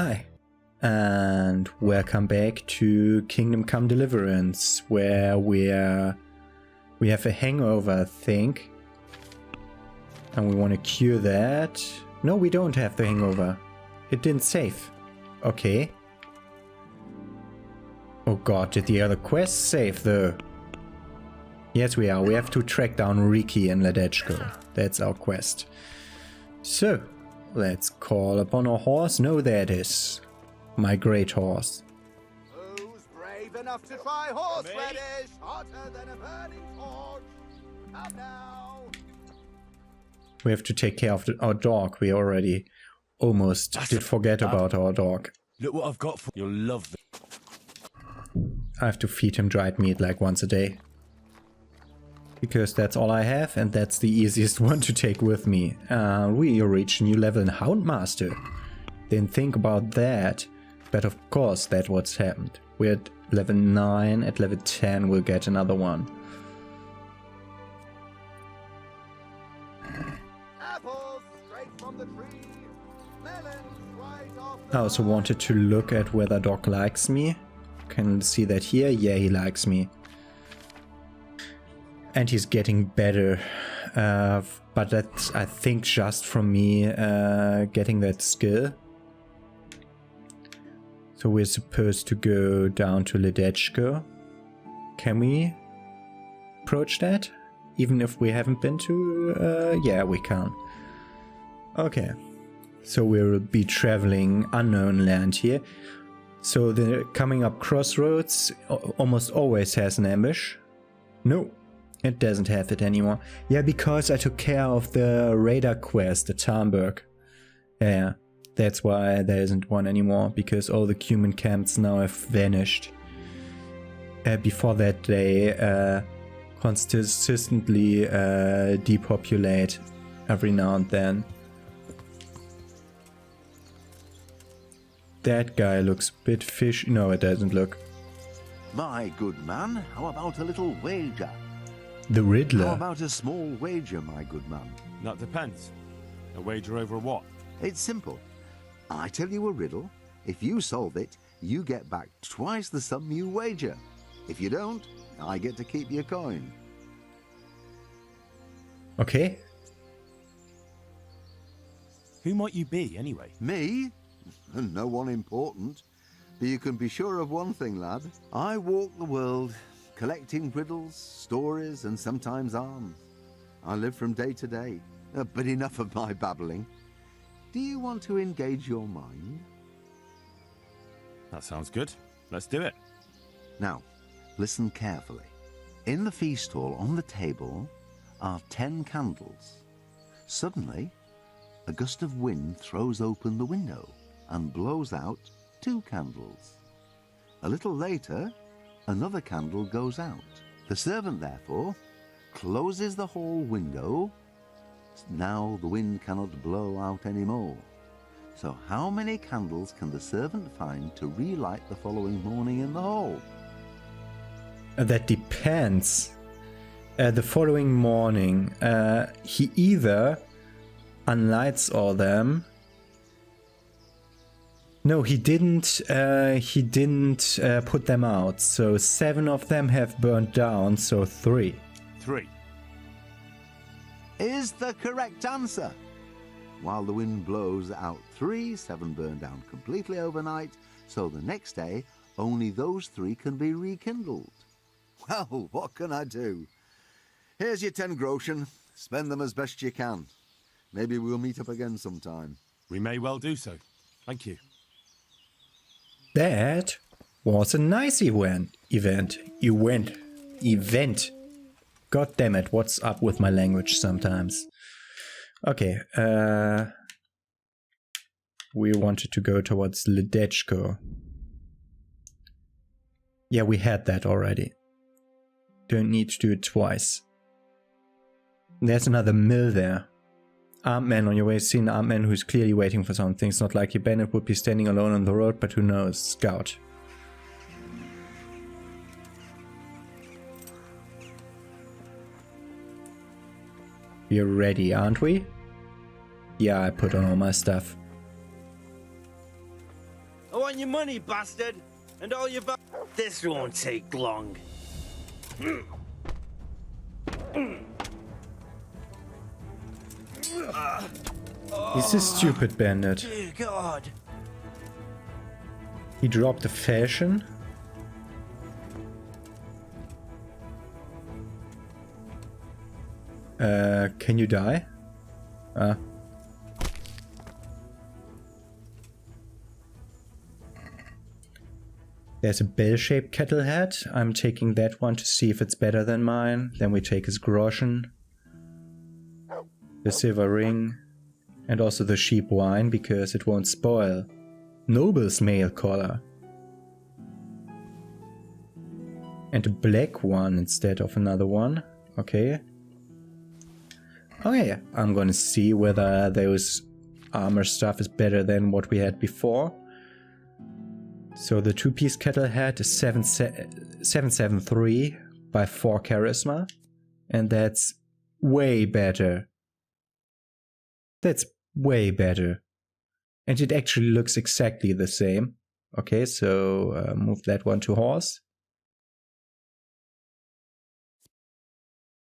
Hi, and welcome back to Kingdom Come Deliverance, where we have a hangover, I think, and we want to cure that. No, we don't have the hangover. It didn't save. Okay. Oh god, did the other quest save though? Yes, we are. We have to track down Riki and Ledechko. That's our quest. So, let's call upon our horse. No, there it is. My great horse. Who's brave enough to try horseradish? Hotter than a burning torch. Come now. We have to take care of our dog. We already almost did forget about our dog. Look what I've got for you. You'll love it. I have to feed him dried meat like once a day. Because that's all I have, and that's the easiest one to take with me. We reached a new level in Houndmaster. Didn't think about that, but of course that's what's happened. We're at level 9, at level 10 we'll get another one. Apples straight from the tree. Melons right off I also wanted to look at whether dog likes me. Can see that here. Yeah, he likes me. And he's getting better, but that's, I think, just from me getting that skill. So we're supposed to go down to Ledechko. Can we approach that? Even if we haven't been to... yeah, we can. Okay. So we'll be traveling unknown land here. So the coming up crossroads almost always has an ambush. No. It doesn't have it anymore. Yeah, because I took care of the radar quest at Tarnberg. Yeah, that's why there isn't one anymore, because all the human camps now have vanished. Before that they consistently depopulate every now and then. That guy looks a bit fishy. No, it doesn't look. My good man, how about a little wager? The Riddler. How about a small wager, my good man? That depends. A wager over what? It's simple. I tell you a riddle. If you solve it, you get back twice the sum you wager. If you don't, I get to keep your coin. Okay. Who might you be, anyway? Me? No one important. But you can be sure of one thing, lad. I walk the world, collecting riddles, stories, and sometimes arms. I live from day to day. But enough of my babbling. Do you want to engage your mind? That sounds good. Let's do it. Now, listen carefully. In the feast hall on the table are 10 candles. Suddenly, a gust of wind throws open the window and blows out 2 candles. A little later, another candle goes out. The servant, therefore, closes the hall window. Now the wind cannot blow out any more. So how many candles can the servant find to relight the following morning in the hall? That depends. The following morning, he either unlights all them. No, he didn't put them out. So 7 of them have burned down, so 3. 3. Is the correct answer. While the wind blows out 3, 7 burn down completely overnight, so the next day only those 3 can be rekindled. Well, what can I do? Here's your 10 groschen. Spend them as best you can. Maybe we'll meet up again sometime. We may well do so. Thank you. That was a nice event. God damn it, what's up with my language sometimes? Okay, we wanted to go towards Ledechko. Yeah, we had that already. Don't need to do it twice. There's another mill there. Armed man on your way, see an armed man who's clearly waiting for something. It's not likely Bennett would be standing alone on the road, but who knows? Scout. We're ready, aren't we? Yeah, I put on all my stuff. want your money, bastard! And all your This won't take long. He's a stupid bandit. Dear God. He dropped a fashion. Can you die? There's a bell-shaped kettle head. I'm taking that one to see if it's better than mine. Then we take his groschen, the silver ring, and also the sheep wine because it won't spoil. Noble's mail collar. And a black one instead of another one. Okay. Okay, I'm gonna see whether those armor stuff is better than what we had before. So the two-piece kettle head is 773 by 4 charisma. And that's way better. That's way better. And it actually looks exactly the same. Okay, so move that one to horse.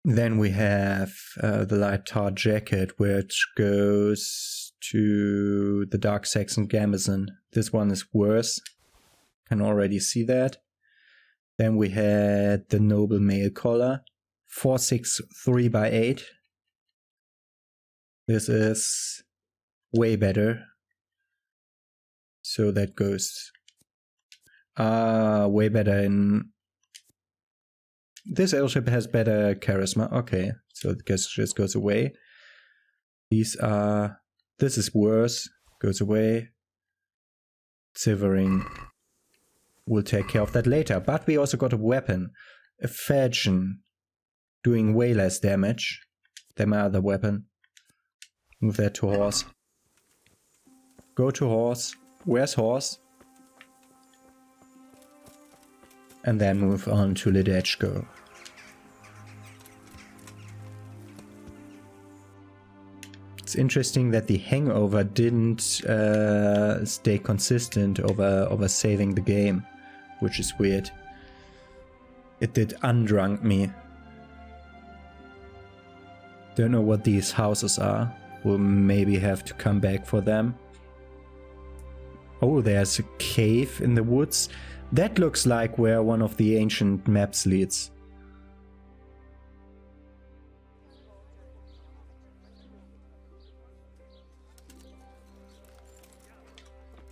Then we have the light tar jacket, which goes to the Dark Saxon Gamazon. This one is worse. Can already see that. Then we had the noble mail collar, 463 by 8. This is way better. So that goes way better in... This airship has better charisma. Okay, so it just goes away. These are... This is worse. Goes away. Silvering. We'll take care of that later. But we also got a weapon. A falchion. Doing way less damage than my other weapon. Move that to horse. Go to horse. Where's horse? And then move on to Ledechko. It's interesting that the hangover didn't stay consistent over saving the game, which is weird. It did undrunk me. Don't know what these houses are. We'll maybe have to come back for them. Oh, there's a cave in the woods. That looks like where one of the ancient maps leads.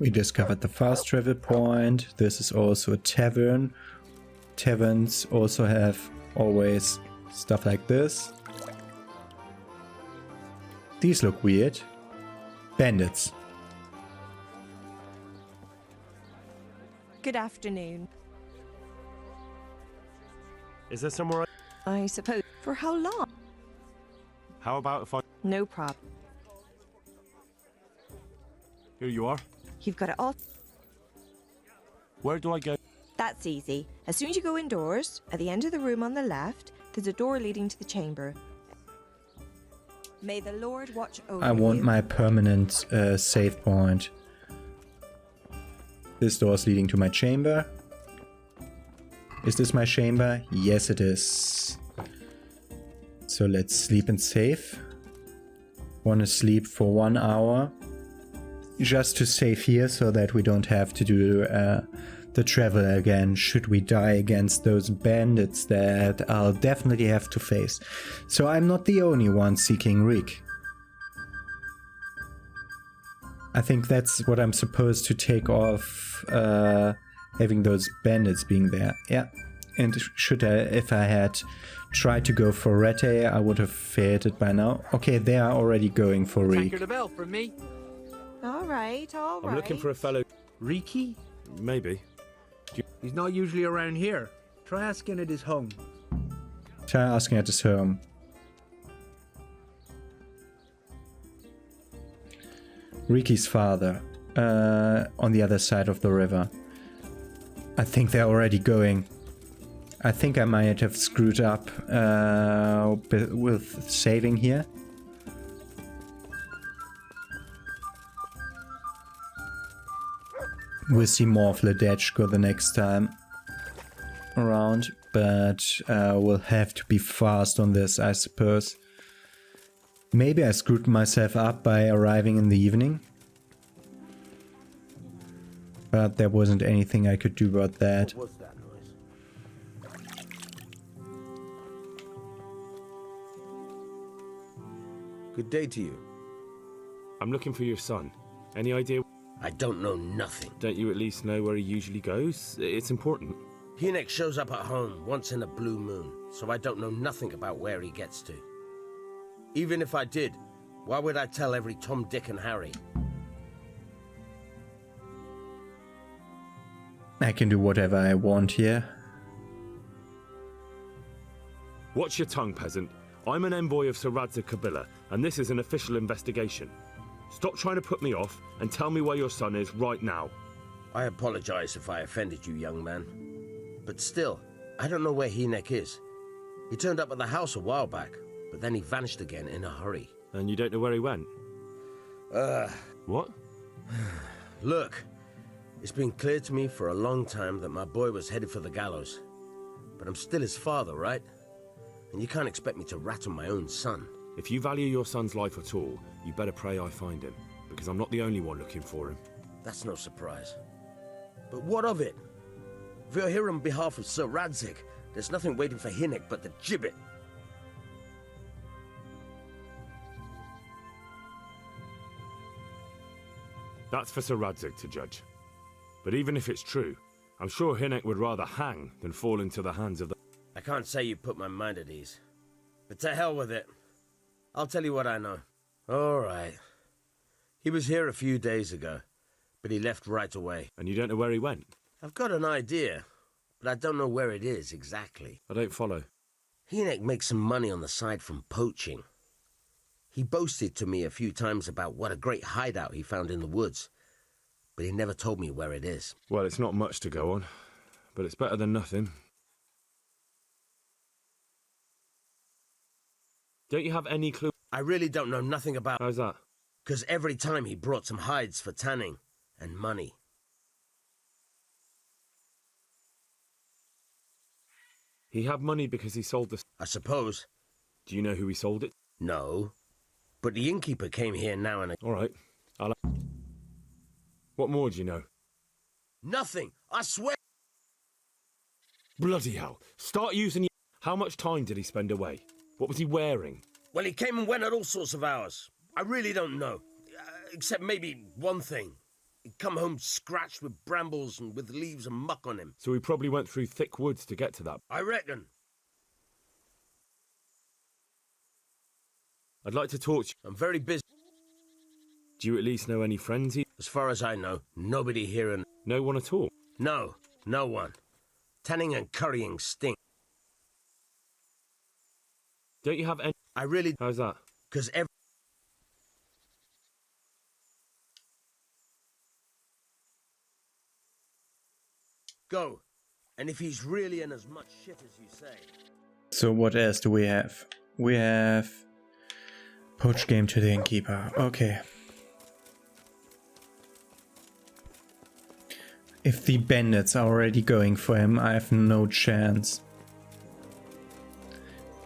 We discovered the fast travel point. This is also a tavern. Taverns also have always stuff like this. These look weird. Bandits. Good afternoon. Is there somewhere I suppose. For how long? How about if I... No problem. Here you are. You've got it all. Where do I go? That's easy. As soon as you go indoors, at the end of the room on the left, there's a door leading to the chamber. May the Lord watch over you. I want my permanent save point. This door is leading to my chamber. Is this my chamber? Yes, it is. So let's sleep and save. Want to sleep for 1 hour. Just to save here so that we don't have to do the travel again should we die against those bandits that I'll definitely have to face. So I'm not the only one seeking Reek. I think that's what I'm supposed to take off, having those bandits being there. Yeah, and if I had tried to go for Rete, I would have failed it by now. Okay, they are already going for Reek. Tanker the bell from me. All right, all right. I'm looking for a fellow... Riki? Maybe. He's not usually around here. Try asking at his home. Try asking at his home. Riki's father, on the other side of the river. I think they're already going. I think I might have screwed up with saving here. we'll see more of Ledechko the next time around, but we'll have to be fast on this, I suppose. Maybe I screwed myself up by arriving in the evening, but there wasn't anything I could do about that. What was that noise? Good day to you. I'm looking for your son. Any idea? I don't know nothing. Don't you at least know where he usually goes? It's important. Hynek shows up at home once in a blue moon, so I don't know nothing about where he gets to. Even if I did, why would I tell every Tom, Dick and Harry? I can do whatever I want here. Watch your tongue, peasant. I'm an envoy of Sir Radzig Kobyla, and this is an official investigation. Stop trying to put me off and tell me where your son is right now. I apologize if I offended you, young man. But still, I don't know where Hynek is. He turned up at the house a while back, but then he vanished again in a hurry. And you don't know where he went? What? Look, it's been clear to me for a long time that my boy was headed for the gallows. But I'm still his father, right? And you can't expect me to rat on my own son. If you value your son's life at all, you better pray I find him, because I'm not the only one looking for him. That's no surprise. But what of it? If you're here on behalf of Sir Radzig, there's nothing waiting for Hynek but the gibbet. That's for Sir Radzig to judge. But even if it's true, I'm sure Hynek would rather hang than fall into the hands of the... I can't say you put my mind at ease. But to hell with it. I'll tell you what I know. All right. He was here a few days ago, but he left right away. And you don't know where he went? I've got an idea, but I don't know where it is exactly. I don't follow. Hynek makes some money on the side from poaching. He boasted to me a few times about what a great hideout he found in the woods, but he never told me where it is. Well, it's not much to go on, but it's better than nothing. Don't you have any clue? I really don't know nothing about... How's that? Because every time he brought some hides for tanning and money. He had money because he sold the... I suppose. Do you know who he sold it? No. But the innkeeper came here now and... All right. What more do you know? Nothing! I swear! Bloody hell. Start using your... How much time did he spend away? What was he wearing? Well, he came and went at all sorts of hours. I really don't know. Except maybe one thing. He'd come home scratched with brambles and with leaves and muck on him. So he probably went through thick woods to get to that. I reckon. I'd like to talk to you. I'm very busy. Do you at least know any friends he... As far as I know, nobody here and... No one at all? No, no one. Tanning and currying stink. Don't you have any... I really... How's that? Because every... Go. And if he's really in as much shit as you say... So what else do we have? We have... Poach game to the innkeeper. Okay. If the bandits are already going for him, I have no chance.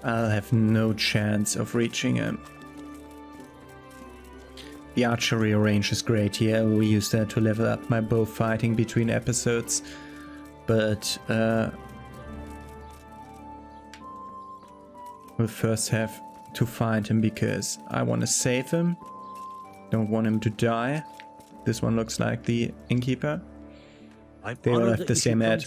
I'll have no chance of reaching him. The archery range is great here. We use that to level up my bow fighting between episodes. But we'll first have to find him because I want to save him. Don't want him to die. This one looks like the innkeeper. They all have the same ad.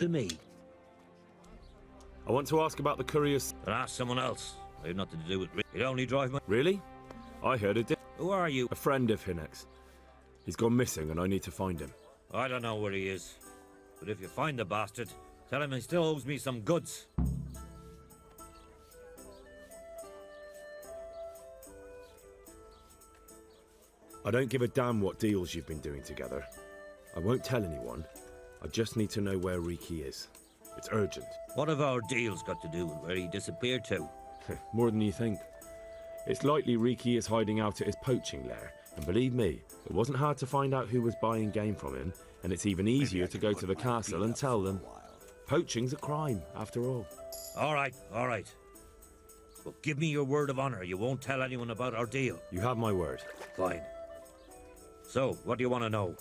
I want to ask about the couriers. But ask someone else. I have nothing to do with it. It only drive my... Really? I heard it. Who are you? A friend of Hynek's. He's gone missing and I need to find him. I don't know where he is. But if you find the bastard, tell him he still owes me some goods. I don't give a damn what deals you've been doing together. I won't tell anyone. I just need to know where Riki is. It's urgent. What have our deals got to do with where he disappeared to? More than you think. It's likely Riki is hiding out at his poaching lair, And believe me, it wasn't hard to find out who was buying game from him, and it's even easier to go to the castle and tell them. Poaching's a crime, after all. All right, all right. But give me your word of honor you won't tell anyone about our deal. You have my word. Fine. So, what do you want to know?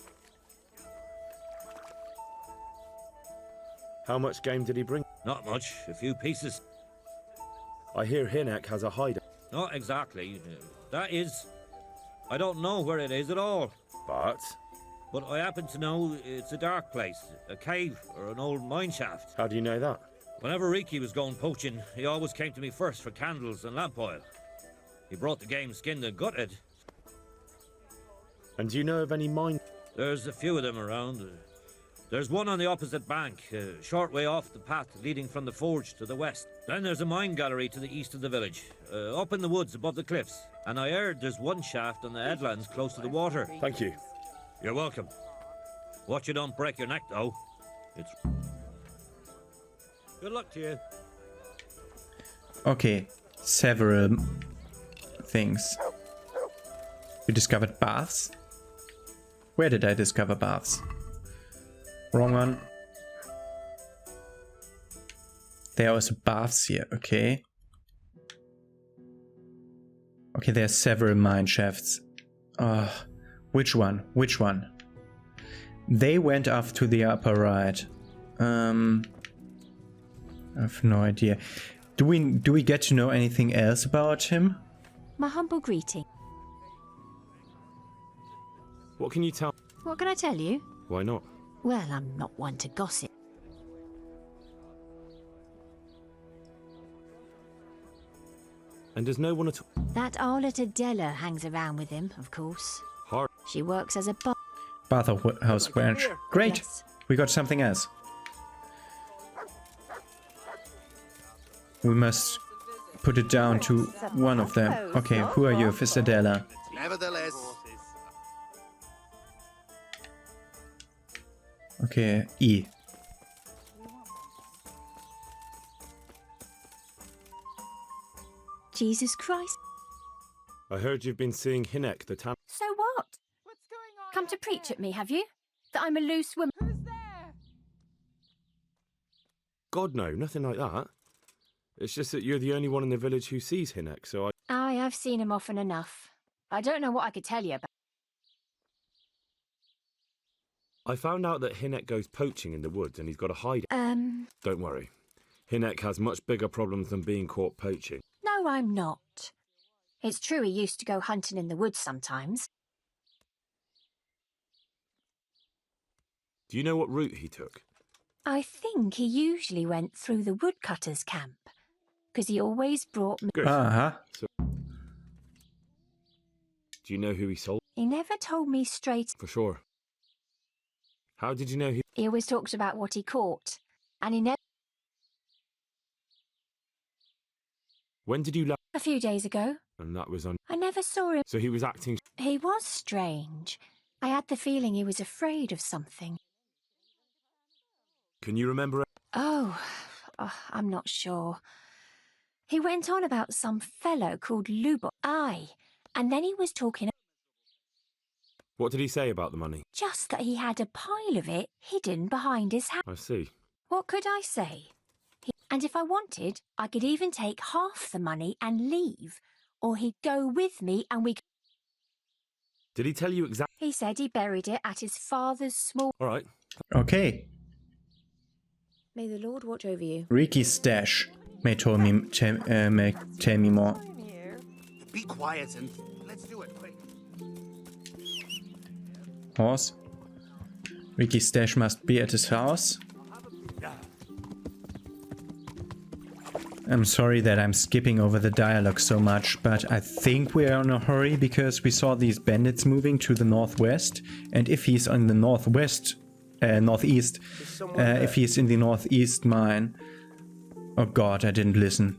How much game did he bring? Not much, a few pieces. I hear Hinek has a hideout. Not exactly. That is, I don't know where it is at all. But I happen to know it's a dark place, a cave or an old mine shaft. how do you know that? Whenever Riki was going poaching, he always came to me first for candles and lamp oil. He brought the game skinned and gutted. And do you know of any mine? There's a few of them around. There's one on the opposite bank, a short way off the path leading from the forge to the west. Then there's a mine gallery to the east of the village, up in the woods above the cliffs. And I heard there's one shaft on the headlands close to the water. Thank you. You're welcome. Watch you don't break your neck, though. It's... Good luck to you. Okay, several things. You discovered baths? Where did I discover baths? Wrong one. There are also baths here, okay. Okay, there are several mine shafts. Which one? Which one? They went up to the upper right. I have no idea. Do we get to know anything else about him? My humble greeting. What can you tell? What can I tell you? Why not? Well, I'm not one to gossip. And does no one at all? That harlot Adela hangs around with him, of course. Har- She works as a Bathhouse wench. Great! Yes. We got something else. We must put it down to one of them. Okay, who are you, Fistadella? Nevertheless, Okay, E. Jesus Christ. I heard you've been seeing Hinek the Tam. So what? what's going on? Come to preach at me, have you? That I'm a loose woman. Who's there? God no, nothing like that. It's just that you're the only one in the village who sees Hinek, so Aye, I've seen him often enough. I don't know what I could tell you about. I found out that Hinek goes poaching in the woods and he's got a hide. Don't worry. Hinek has much bigger problems than being caught poaching. No, I'm not. It's true he used to go hunting in the woods sometimes. Do you know what route he took? I think he usually went through the woodcutter's camp, because he always brought me... Good. Uh-huh. So, do you know who he sold? He never told me straight. For sure. How did you know he... He always talked about what he caught, and he never... When did you... A few days ago. And that was on... I never saw him. So he was acting... He was strange. I had the feeling he was afraid of something. Can you remember... Oh, I'm not sure. He went on about some fellow called Lubo. Aye, and then he was talking... What did he say about the money? Just that he had a pile of it hidden behind his house. I see. What could I say? And if I wanted, I could even take half the money and leave. Or he'd go with me and we... Did he tell you exactly... He said he buried it at his father's small... All right. Okay. May the Lord watch over you. Riki's stash. May tell me more. Be quiet and let's do it quick. Horse. Riki's stash must be at his house. I'm sorry that I'm skipping over the dialogue so much, but I think we are in a hurry because we saw these bandits moving to the northwest, and if he's on the northwest, northeast, if he's in the northeast mine... Oh god, I didn't listen.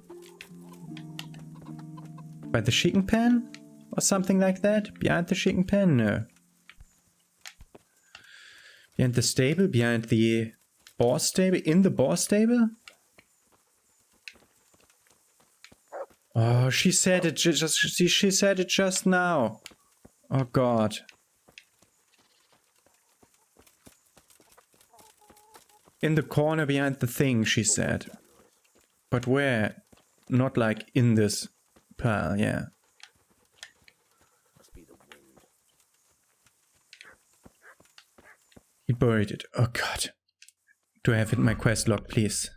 By the chicken pen? Or something like that? Behind the chicken pen? No. Behind the stable? Behind the boar stable? In the boar stable? Oh, she said it just now. Oh god. In the corner behind the thing, she said. But where? Not like in this pile, yeah. He buried it. Oh god. Do I have it in my quest log, please?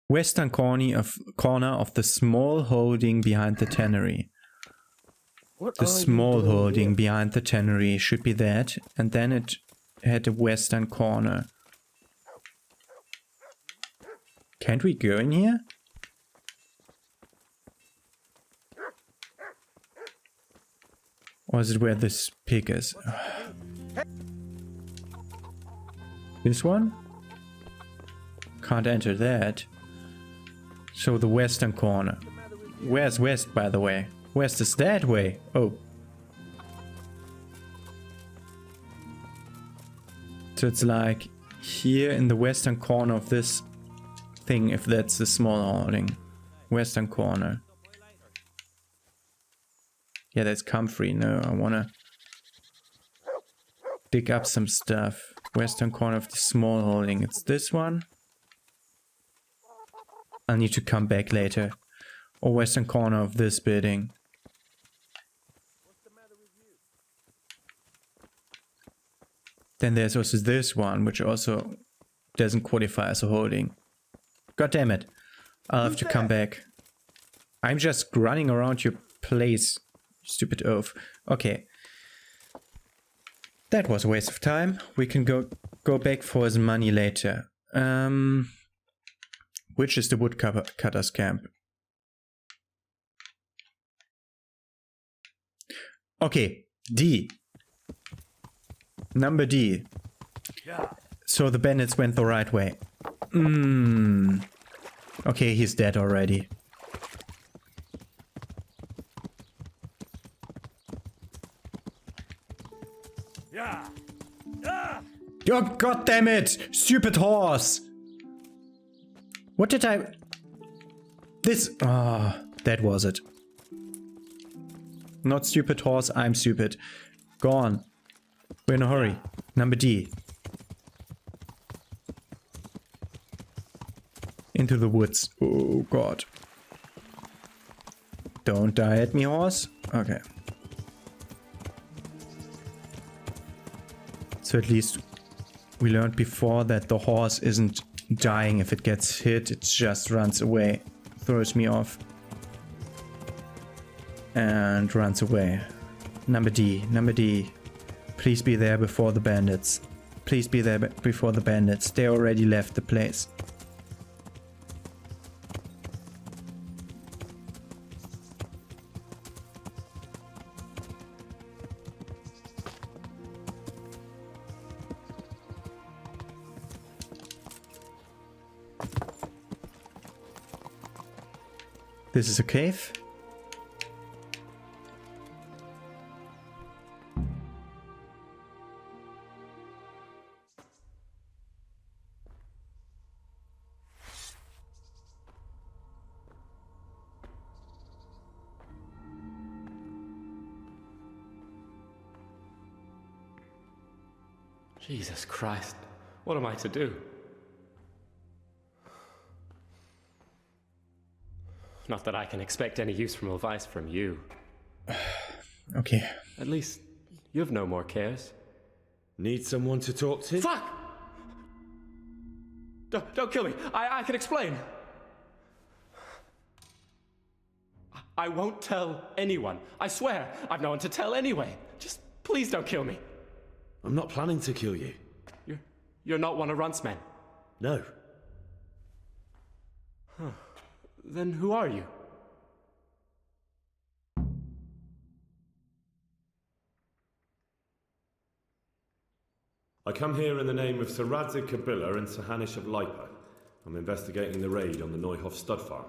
Western corner of the small holding behind the tannery. The small holding behind the tannery should be that, and then it had a western corner. Can't we go in here? Or is it where this pig is? This one? Can't enter that. So the western corner. Where's west, by the way? West is that way. Oh. So it's like here in the western corner of this thing, if that's the small holding. Western corner. Yeah, that's comfrey. No, I wanna dig up some stuff. Western corner of the small holding. It's this one. I'll need to come back later. Or western corner of this building. Then there's also this one, which also doesn't qualify as a holding. God damn it. I'll have to come back. I'm just running around your place. Stupid oaf. Okay. That was a waste of time. We can go back for his money later. Which is the woodcutter's camp? Okay, D. Number D. So the bandits went the right way. Okay, he's dead already. Oh, god damn it! Stupid horse! What did I... This... Ah, that was it. Not stupid horse, I'm stupid. Go on. We're in a hurry. Number D. Into the woods. Oh god. Don't die at me, horse. Okay. So at least we learned before that the horse isn't dying if it gets hit. It just runs away. Throws me off. And runs away. Number D. Number D. Please be there before the bandits. Please be there before the bandits. They already left the place. This is a cave. Jesus Christ, what am I to do? Not that I can expect any useful advice from you. Okay. At least, you have no more cares. Need someone to talk to? Fuck! Don't kill me. I can explain. I won't tell anyone. I swear. I've no one to tell anyway. Just please don't kill me. I'm not planning to kill you. You're not one of Runt's men? No. Huh. Then who are you? I come here in the name of Sir Radzig Kabila and Sir Hanish of Lipa. I'm investigating the raid on the Neuhof stud farm.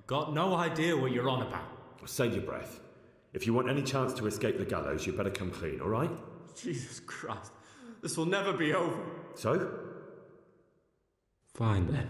Got no idea what you're on about. Save your breath. If you want any chance to escape the gallows, you better come clean, all right? Jesus Christ. This will never be over. So? Fine then.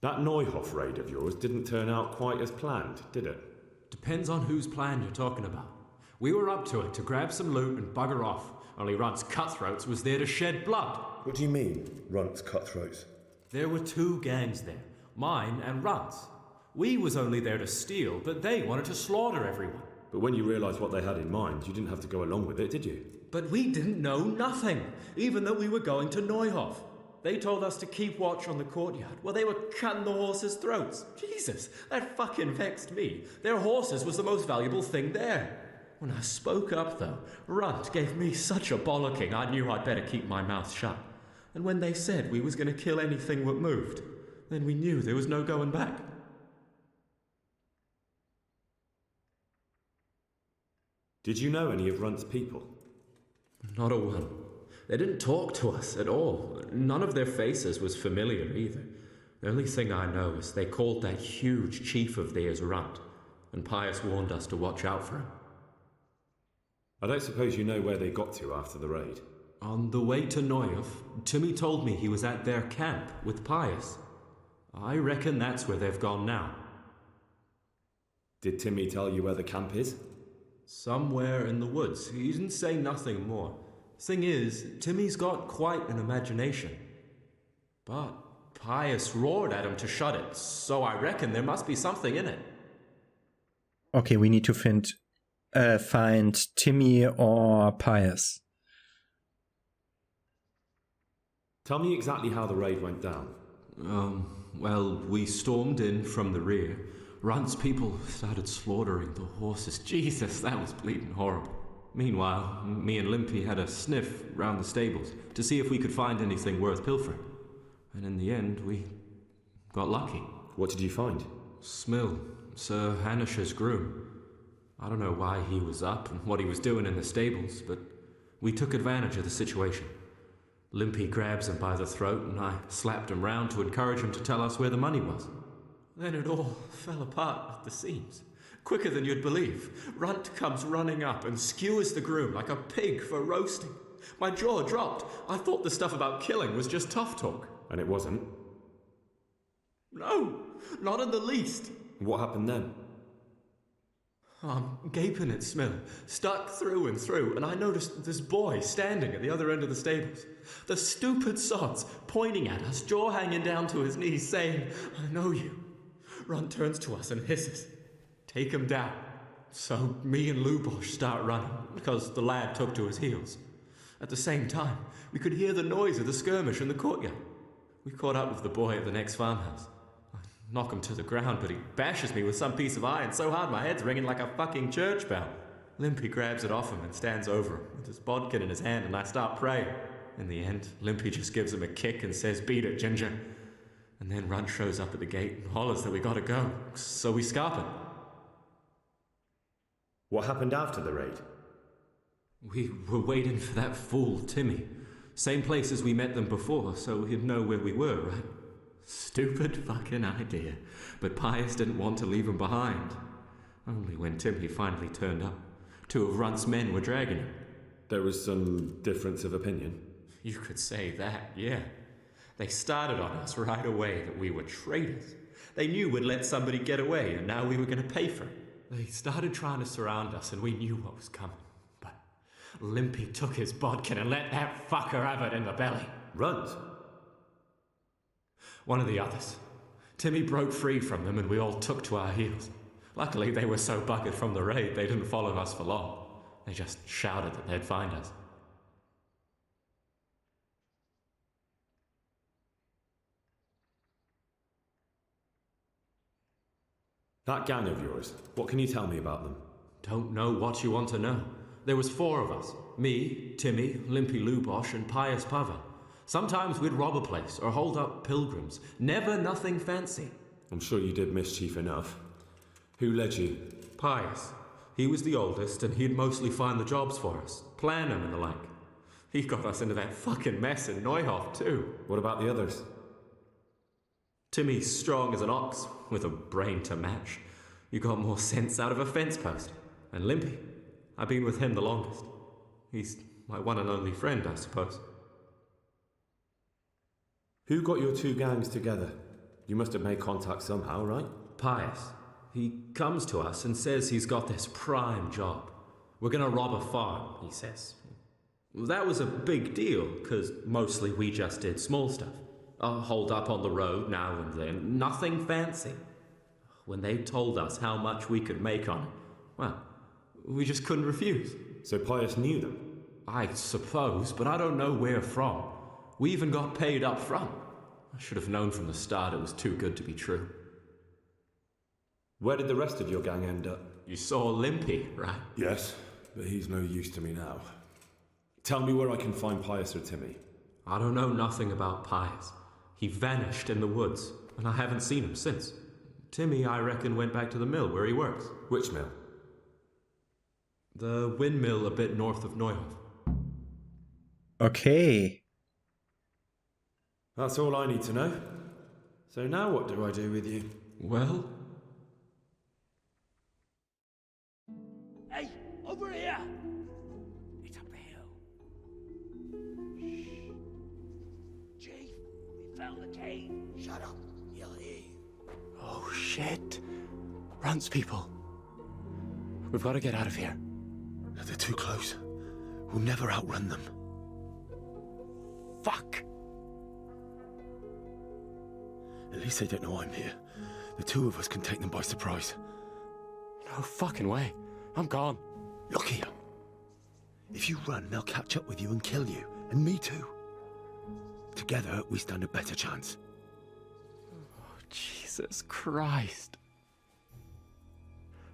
That Neuhof raid of yours didn't turn out quite as planned, did it? Depends on whose plan you're talking about. We were up to it to grab some loot and bugger off. Only Runt's cutthroats was there to shed blood. What do you mean, Runt's cutthroats? There were two gangs there, mine and Runt's. We was only there to steal, but they wanted to slaughter everyone. But when you realised what they had in mind, you didn't have to go along with it, did you? But we didn't know nothing, even though we were going to Neuhof. They told us to keep watch on the courtyard while they were cutting the horses' throats. Jesus, that fucking vexed me. Their horses was the most valuable thing there. When I spoke up, though, Runt gave me such a bollocking I knew I'd better keep my mouth shut. And when they said we was going to kill anything that moved, then we knew there was no going back. Did you know any of Runt's people? Not a one. They didn't talk to us at all. None of their faces was familiar either. The only thing I know is they called that huge chief of theirs Runt, and Pius warned us to watch out for him. I don't suppose you know where they got to after the raid? On the way to Neuhof, Timmy told me he was at their camp with Pius. I reckon that's where they've gone now. Did Timmy tell you where the camp is? Somewhere in the woods. He didn't say nothing more. Thing is, Timmy's got quite an imagination. But Pius roared at him to shut it, so I reckon there must be something in it. Okay, we need to find Timmy or Pius. Tell me exactly how the raid went down. Well, we stormed in from the rear. Runt's people started slaughtering the horses. Jesus, that was bleeding horrible. Meanwhile, me and Limpy had a sniff round the stables to see if we could find anything worth pilfering. And in the end, we got lucky. What did you find? Smill, Sir Hanish's groom. I don't know why he was up and what he was doing in the stables, but we took advantage of the situation. Limpy grabs him by the throat and I slapped him round to encourage him to tell us where the money was. Then it all fell apart at the seams. Quicker than you'd believe. Runt comes running up and skewers the groom like a pig for roasting. My jaw dropped. I thought the stuff about killing was just tough talk. And it wasn't? No, not in the least. What happened then? I'm gaping at Smill, stuck through and through, and I noticed this boy standing at the other end of the stables. The stupid sod's pointing at us, jaw hanging down to his knees, saying, "I know you." Runt turns to us and hisses, "Take him down." So me and Lubosh start running, because the lad took to his heels. At the same time, we could hear the noise of the skirmish in the courtyard. We caught up with the boy at the next farmhouse. I knock him to the ground, but he bashes me with some piece of iron so hard my head's ringing like a fucking church bell. Limpy grabs it off him and stands over him with his bodkin in his hand, and I start praying. In the end, Limpy just gives him a kick and says, "Beat it, Ginger." And then Runt shows up at the gate and hollers that we gotta go, so we scarp it. What happened after the raid? We were waiting for that fool, Timmy. Same place as we met them before, so he'd know where we were, right? Stupid fucking idea. But Pius didn't want to leave him behind. Only when Timmy finally turned up, two of Runt's men were dragging him. There was some difference of opinion? You could say that, yeah. They started on us right away that we were traitors. They knew we'd let somebody get away, and now we were going to pay for it. They started trying to surround us, and we knew what was coming. But Limpy took his bodkin and let that fucker have it in the belly. Runt? One of the others. Timmy broke free from them, and we all took to our heels. Luckily, they were so buggered from the raid, they didn't follow us for long. They just shouted that they'd find us. That gang of yours, what can you tell me about them? Don't know what you want to know. There was 4 of us. Me, Timmy, Limpy Lubosh, and Pius Pava. Sometimes we'd rob a place or hold up pilgrims. Never nothing fancy. I'm sure you did mischief enough. Who led you? Pius. He was the oldest, and he'd mostly find the jobs for us, plan them and the like. He got us into that fucking mess in Neuhof, too. What about the others? Timmy's strong as an ox, with a brain to match. You got more sense out of a fence post. And Limpy, I've been with him the longest. He's my one and only friend, I suppose. Who got your 2 gangs together? You must have made contact somehow, right? Pius. He comes to us and says he's got this prime job. We're gonna rob a farm, he says. That was a big deal, because mostly we just did small stuff. Hold up on the road now and then, nothing fancy. When they told us how much we could make on it, well, we just couldn't refuse. So Pius knew them? I suppose, but I don't know where from. We even got paid up front. I should have known from the start it was too good to be true. Where did the rest of your gang end up? You saw Limpy, right? Yes, but he's no use to me now. Tell me where I can find Pius or Timmy. I don't know nothing about Pius. He vanished in the woods, and I haven't seen him since. Timmy, I reckon, went back to the mill where he works. Which mill? The windmill a bit north of Neuhof. Okay. That's all I need to know. So now what do I do with you? Well... Hey, over here! It's up the hill. Shh. Chief, we found the cave. Shut up, he'll hear you. Oh, shit. Runs, people. We've got to get out of here. They're too close. We'll never outrun them. Fuck! At least they don't know I'm here. The two of us can take them by surprise. No fucking way. I'm gone. Look here. If you run, they'll catch up with you and kill you. And me too. Together, we stand a better chance. Oh, Jesus Christ.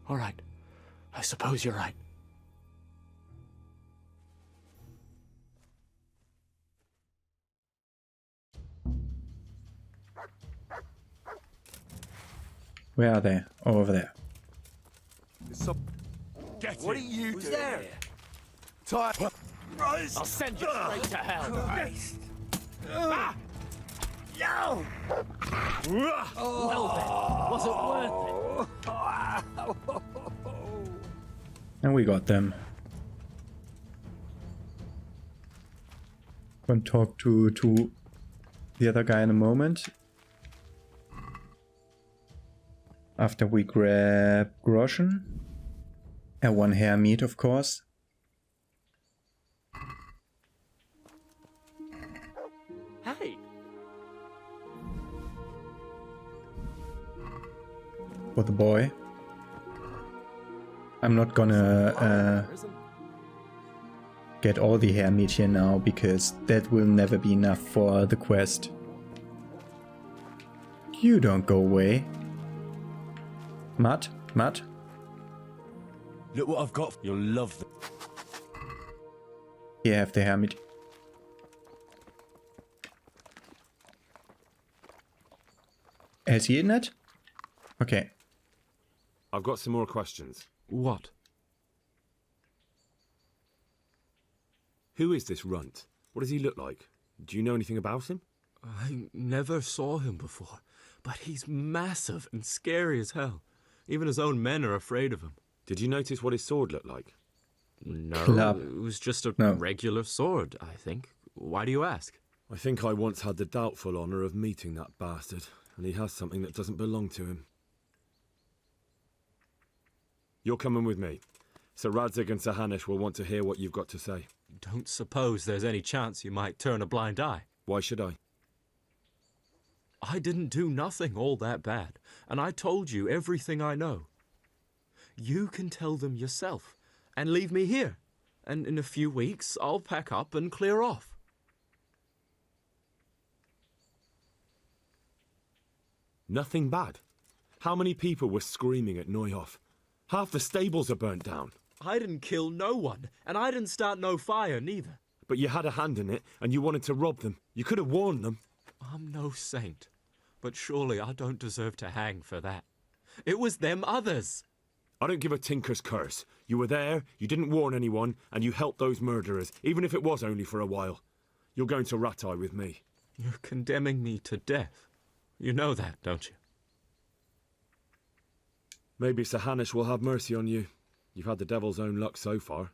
All right. I suppose you're right. Where are they? Oh, over there. What are you doing there? here? Time. I'll send you straight to hell. Christ. Ah! No! Well then, was it worth it? And we got them. Gonna talk to the other guy in a moment. After we grab Groschen. And one hair meat, of course. Hey! For the boy. I'm not gonna get all the hair meat here now, because that will never be enough for the quest. You don't go away. Matt? Matt? Look what I've got. You'll love them. Here, have the hair meat. Has he eaten it? Okay. I've got some more questions. What? Who is this runt? What does he look like? Do you know anything about him? I never saw him before, but he's massive and scary as hell. Even his own men are afraid of him. Did you notice what his sword looked like? No, Club. it was just a No. regular sword, I think. Why do you ask? I think I once had the doubtful honour of meeting that bastard, and he has something that doesn't belong to him. You're coming with me. Sir Radzig and Sir Hanush will want to hear what you've got to say. Don't suppose there's any chance you might turn a blind eye. Why should I? I didn't do nothing all that bad, and I told you everything I know. You can tell them yourself, and leave me here, and in a few weeks I'll pack up and clear off. Nothing bad. How many people were screaming at Neuhof? Half the stables are burnt down. I didn't kill no one, and I didn't start no fire neither. But you had a hand in it, and you wanted to rob them. You could have warned them. I'm no saint, but surely I don't deserve to hang for that. It was them others. I don't give a tinker's curse. You were there, you didn't warn anyone, and you helped those murderers, even if it was only for a while. You're going to Rattay with me. You're condemning me to death. You know that, don't you? Maybe Sir Hanush will have mercy on you. You've had the devil's own luck so far.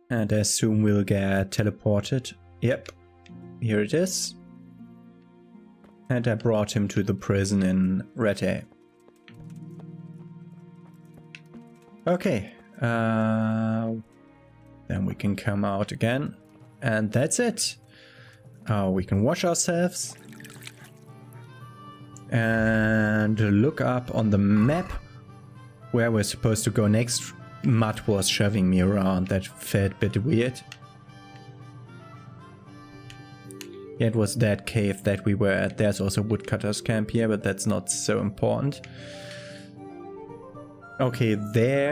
And I assume we'll get teleported. Yep. Here it is. And I brought him to the prison in Rete. Okay. Then we can come out again. And that's it. We can wash ourselves. And look up on the map where we're supposed to go next. Mud was shoving me around. That felt a bit weird. Yeah, it was that cave that we were at. There's also woodcutter's camp here, but that's not so important. Okay,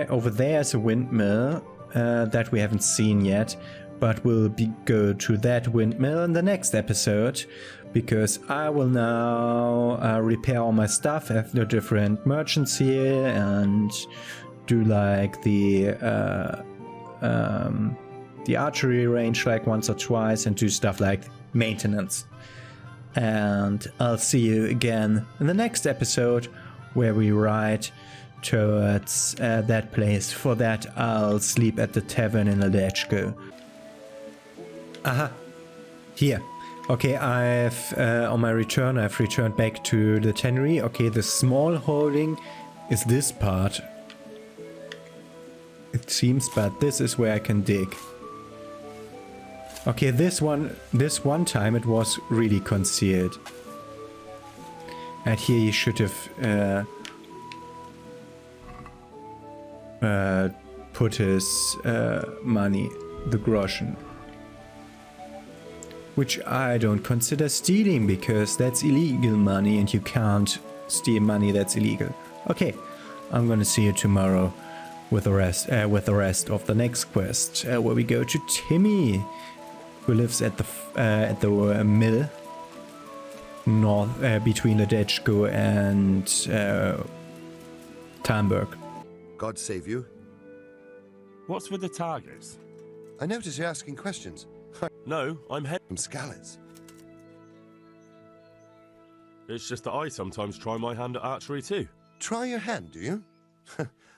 over there is a windmill that we haven't seen yet, but we'll go to that windmill in the next episode, because I will now repair all my stuff, have the different merchants here, and do like the archery range like once or twice, and do stuff like maintenance. And I'll see you again in the next episode where we ride towards that place. For that I'll sleep at the tavern in Ledeczko. Aha, here. Okay, I've on my return I've returned back to the tannery. Okay, the small holding is this part, it seems, but this is where I can dig. Okay, this one time it was really concealed. And here you should have put his money, the groschen. Which I don't consider stealing, because that's illegal money and you can't steal money that's illegal. Okay, I'm gonna see you tomorrow with the rest of the next quest, where we go to Timmy, who lives at the mill north between Ledeczko and Tamburg. God save you. What's with the targets? I notice you're asking questions. No, I'm head from Scalets. It's just that I sometimes try my hand at archery too. Try your hand, do you?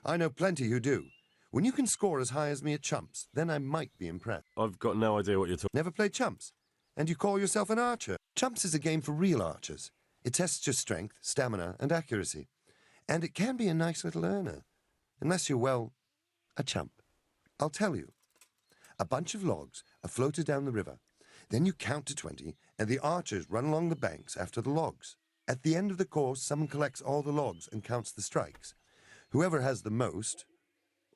I know plenty who do. When you can score as high as me at chumps, then I might be impressed. I've got no idea what you're talking. Never played chumps? And you call yourself an archer? Chumps is a game for real archers. It tests your strength, stamina, and accuracy. And it can be a nice little earner. Unless you're, well, a chump. I'll tell you. A bunch of logs are floated down the river. Then you count to 20, and the archers run along the banks after the logs. At the end of the course, someone collects all the logs and counts the strikes. Whoever has the most,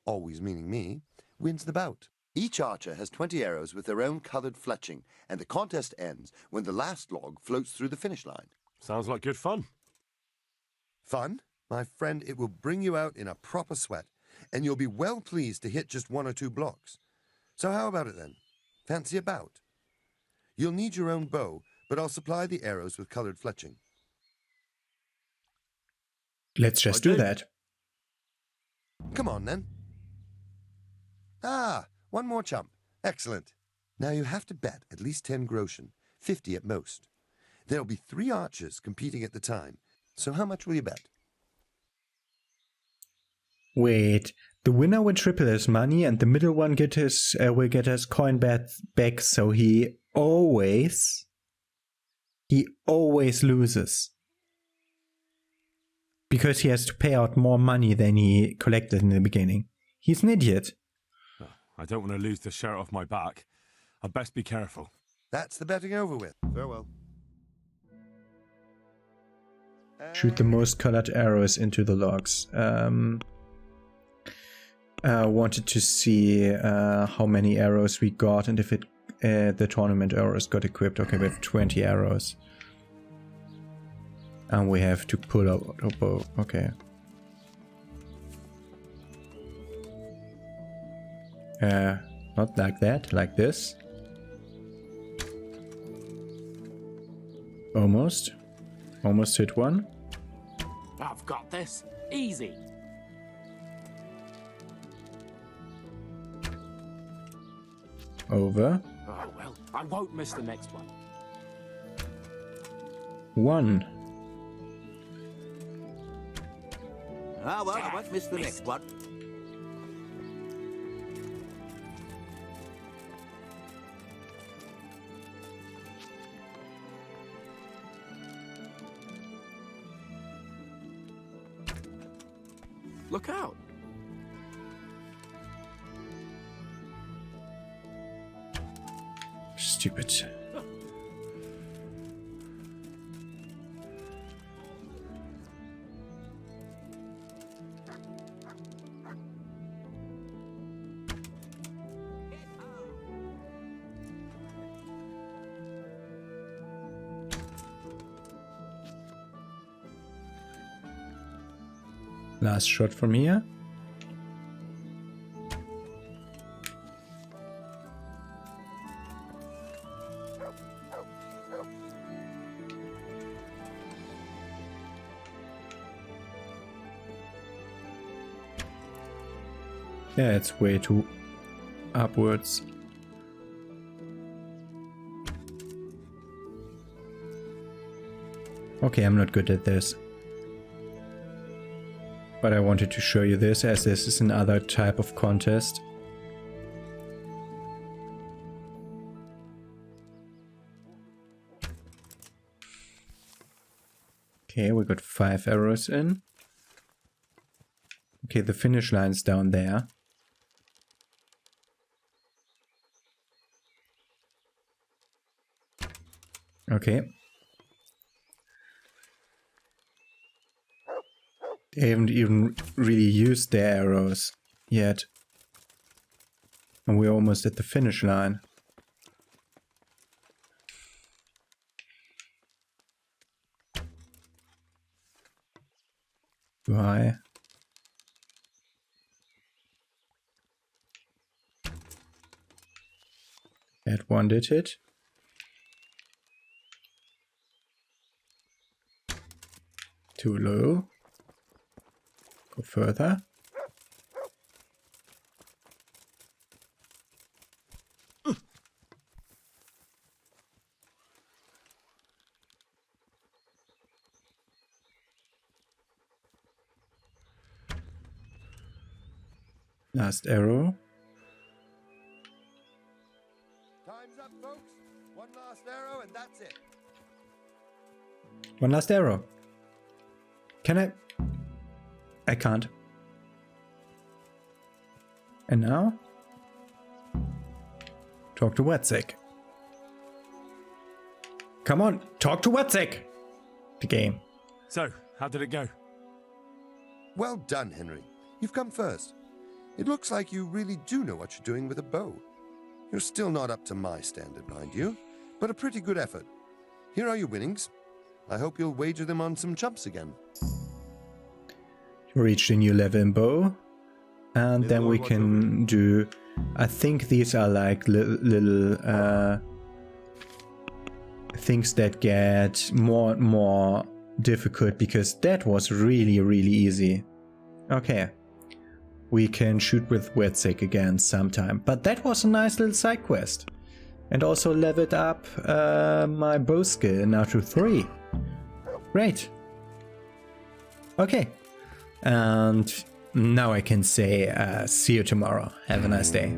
always meaning me, wins the bout. Each archer has 20 arrows with their own coloured fletching, and the contest ends when the last log floats through the finish line. Sounds like good fun. Fun? My friend, it will bring you out in a proper sweat, and you'll be well pleased to hit just 1 or 2 blocks. So how about it then? Fancy a bout? You'll need your own bow, but I'll supply the arrows with coloured fletching. Let's just do that. Come on then. Ah, 1 more chump. Excellent. Now you have to bet at least 10 groschen, 50 at most. There'll be 3 archers competing at the time. So how much will you bet? Wait, the winner will triple his money and the middle one will get his coin back, so he always loses. Because he has to pay out more money than he collected in the beginning. He's an idiot. I don't want to lose the shirt off my back. I'd best be careful. That's the betting over with. Farewell. Shoot the most colored arrows into the logs. Wanted to see how many arrows we got and if the tournament arrows got equipped. Okay, we have 20 arrows. And we have to pull out a bow. Okay. Not like that, like this. Almost. Almost hit one. I've got this. Easy. Over. Oh, well, I won't miss the next one. 1. Ah, well, I won't miss the next one. Look out. Stupid. Last shot from here. Yeah, it's way too upwards. Okay, I'm not good at this. But I wanted to show you this, as this is another type of contest. Okay, we got 5 arrows in. Okay, the finish line's down there. Okay. They haven't even really used their arrows yet. And we're almost at the finish line. Why? That one did hit. Too low. Go further. Last arrow. Time's up, folks. One last arrow and that's it. One last arrow. Can I? I can't. And now? Talk to Wenceslas. Come on, talk to Wenceslas! The game. So, how did it go? Well done, Henry. You've come first. It looks like you really do know what you're doing with a bow. You're still not up to my standard, mind you, but a pretty good effort. Here are your winnings. I hope you'll wager them on some chumps again. You reached a new level in bow. And then we can do... I think these are like little things that get more and more difficult, because that was really, really easy. Okay. We can shoot with Wenceslas again sometime. But that was a nice little side quest. And also leveled up my bow skill now to 3. Great. Okay. And now I can say see you tomorrow. Have a nice day.